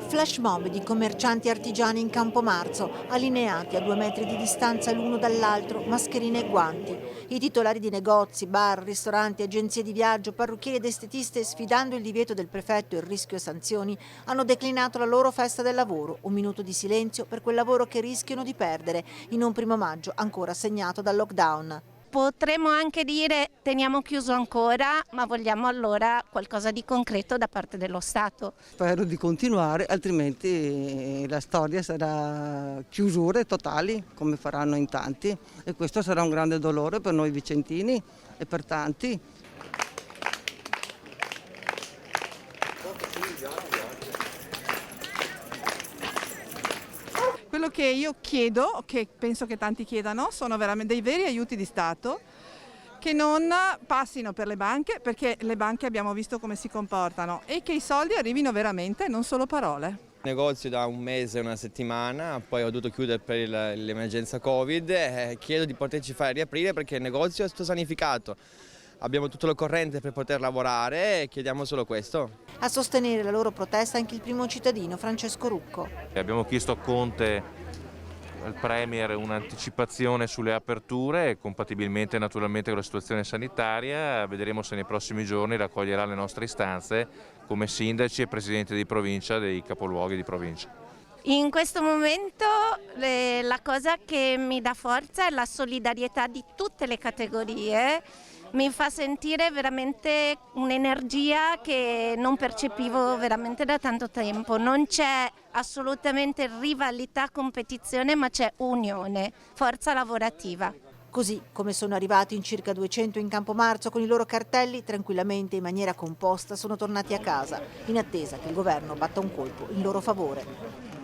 Flash mob di commercianti artigiani in Campomarzo, allineati a 2 metri di distanza l'uno dall'altro, mascherine e guanti. I titolari di negozi, bar, ristoranti, agenzie di viaggio, parrucchieri ed estetiste, sfidando il divieto del prefetto e il rischio sanzioni, hanno declinato la loro festa del lavoro, un minuto di silenzio per quel lavoro che rischiano di perdere in un primo maggio ancora segnato dal lockdown. Potremmo anche dire teniamo chiuso ancora, ma vogliamo allora qualcosa di concreto da parte dello Stato. Spero di continuare, altrimenti la storia sarà chiusure totali, come faranno in tanti, e questo sarà un grande dolore per noi vicentini e per tanti. Quello che io chiedo, che penso che tanti chiedano, sono veramente dei veri aiuti di Stato che non passino per le banche, perché le banche abbiamo visto come si comportano, e che i soldi arrivino veramente, non solo parole. Il negozio da un mese e una settimana, poi ho dovuto chiudere per l'emergenza Covid, chiedo di poterci fare riaprire perché il negozio è stato sanificato. Abbiamo tutto l'occorrente per poter lavorare e chiediamo solo questo. A sostenere la loro protesta anche il primo cittadino Francesco Rucco. Abbiamo chiesto a Conte, al Premier, un'anticipazione sulle aperture e compatibilmente naturalmente con la situazione sanitaria. Vedremo se nei prossimi giorni raccoglierà le nostre istanze come sindaci e presidenti di provincia dei capoluoghi di provincia. In questo momento la cosa che mi dà forza è la solidarietà di tutte le categorie. Mi fa sentire veramente un'energia che non percepivo veramente da tanto tempo. Non c'è assolutamente rivalità, competizione, ma c'è unione, forza lavorativa. Così come sono arrivati in circa 200 in Campomarzo con i loro cartelli, tranquillamente in maniera composta sono tornati a casa, in attesa che il governo batta un colpo in loro favore.